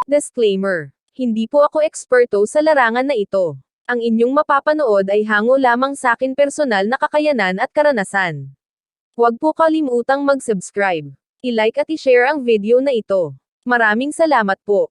Disclaimer. Hindi po ako eksperto sa larangan na ito. Ang inyong mapapanood ay hango lamang sa akin personal na kakayanan at karanasan. Huwag po kalimutang mag-subscribe, i-like at i-share ang video na ito. Maraming salamat po.